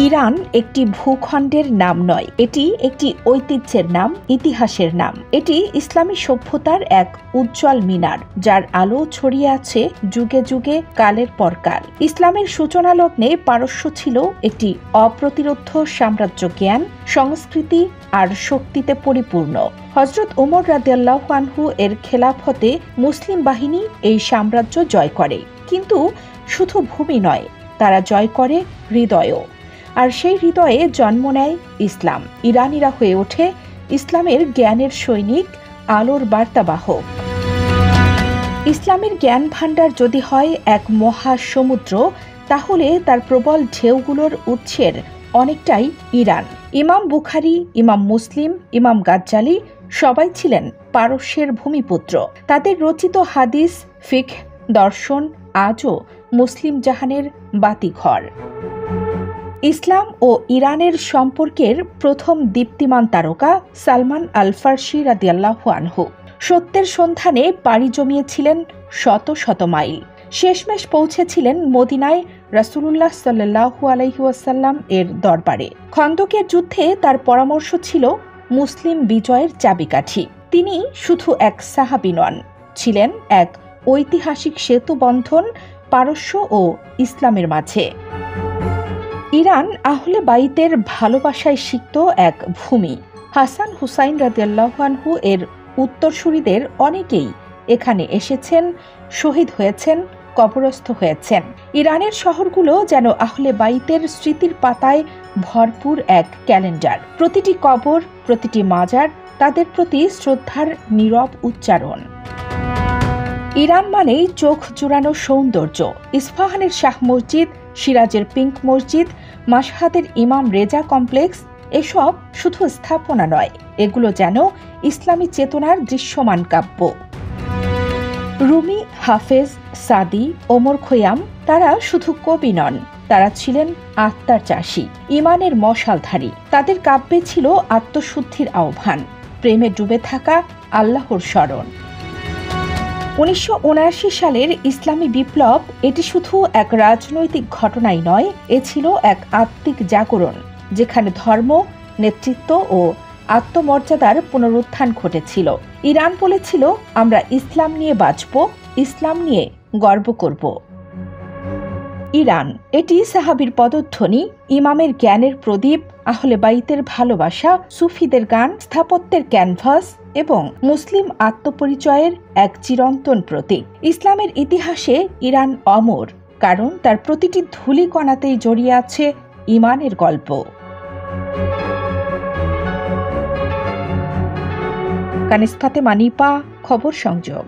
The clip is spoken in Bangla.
ইরান একটি ভূখণ্ডের নাম নয়, এটি একটি ঐতিহ্যের নাম, ইতিহাসের নাম। এটি ইসলামী সভ্যতার এক উজ্জ্বল মিনার, যার আলো ছড়িয়ে আছে যুগে যুগে, কালের পর কাল। ইসলামের সূচনা লগ্নে পারস্য ছিল একটি অপ্রতিরোধ্য সাম্রাজ্য, জ্ঞান, সংস্কৃতি আর শক্তিতে পরিপূর্ণ। হযরত ওমর রাদিয়াল্লাহু আনহু এর খেলাফতে মুসলিম বাহিনী এই সাম্রাজ্য জয় করে, কিন্তু শুধু ভূমি নয়, তারা জয় করে হৃদয়ও। আর সেই হৃদয়ে জন্ম নেয় ইসলাম। ইরানিরা হয়ে ওঠে ইসলামের জ্ঞানের সৈনিক, আলোর বার্তাবাহক। ইসলামের জ্ঞান ভাণ্ডার যদি হয় এক মহাসমুদ্র, তাহলে তার প্রবল ঢেউগুলোর উৎসের অনেকটাই ইরান। ইমাম বুখারী, ইমাম মুসলিম, ইমাম গাজ্জালি সবাই ছিলেন পারস্যের ভূমিপুত্র। তাদের রচিত হাদিস, ফিকহ, দর্শন আজও মুসলিম জাহানের বাতিঘর। ইসলাম ও ইরানের সম্পর্কের প্রথম দীপ্তিমান তারকা সালমান আল ফার্সি রাদিয়াল্লাহু আনহু সত্যের সন্ধানে পাড়ি জমিয়েছিলেন শত শত মাইল। শেষমেশ পৌঁছেছিলেন মদিনায় রাসূলুল্লাহ সাল্লাল্লাহু আলাইহি ওয়াসাল্লাম এর দরবারে। খন্দকের যুদ্ধে তার পরামর্শ ছিল মুসলিম বিজয়ের চাবিকাঠি। তিনি শুধু এক সাহাবী নন, ছিলেন এক ঐতিহাসিক সেতুবন্ধন পারস্য ও ইসলামের মাঝে। ইরান আহলে বাইতের ভালোবাসায় সিক্ত এক ভূমি। হাসান হুসাইন রাদিয়াল্লাহু আনহু এর উত্তরসূরিদের অনেকেই এখানে এসেছেন, শহীদ হয়েছেন, কবরস্থ হয়েছেন। ইরানের শহরগুলো যেন আহলে বাইতের স্মৃতির পাতায় ভরপুর এক ক্যালেন্ডার। প্রতিটি কবর, প্রতিটি মাজার তাদের প্রতি শ্রদ্ধার নীরব উচ্চারণ। ইরান মানেই চোখ জুড়ানো সৌন্দর্য। ইস্পাহানের শাহ মসজিদ, সিরাজের পিঙ্ক মসজিদ, মাশহাদের ইমাম রেজা কমপ্লেক্স, এসব শুধু স্থাপনা নয়, এগুলো যেন ইসলামী চেতনার দৃশ্যমান কাব্য। রুমি, হাফেজ, সাদি, ওমর খৈয়াম তারা শুধু কবি নন, তারা ছিলেন আত্মার চাষী, ইমানের মশালধারী। তাদের কাব্যে ছিল আত্মশুদ্ধির আহ্বান, প্রেমে ডুবে থাকা, আল্লাহর স্মরণ। 1979 সালের ইসলামী বিপ্লব এটি শুধু এক রাজনৈতিক ঘটনাই নয়, এ ছিল এক আত্মিক জাগরণ, যেখানে ধর্ম, নেতৃত্ব ও আত্মমর্যাদার পুনরুত্থান ঘটেছিল। ইরান বলেছিল, আমরা ইসলাম নিয়ে বাঁচব, ইসলাম নিয়ে গর্ব করব। ইরান এটি সাহাবীর পদধ্বনি, ইমামের জ্ঞানের প্রদীপ, আহলে বাইতের ভালোবাসা, সুফিদের গান, স্থাপত্যের ক্যানভাস এবং মুসলিম আত্মপরিচয়ের এক চিরন্তন প্রতীক। ইসলামের ইতিহাসে ইরান অমর, কারণ তার প্রতিটি ধূলিকণাতেই জড়িয়ে আছে ইমানের গল্প। কানিস ফাতেমা নিপা, খবর সংযোগ।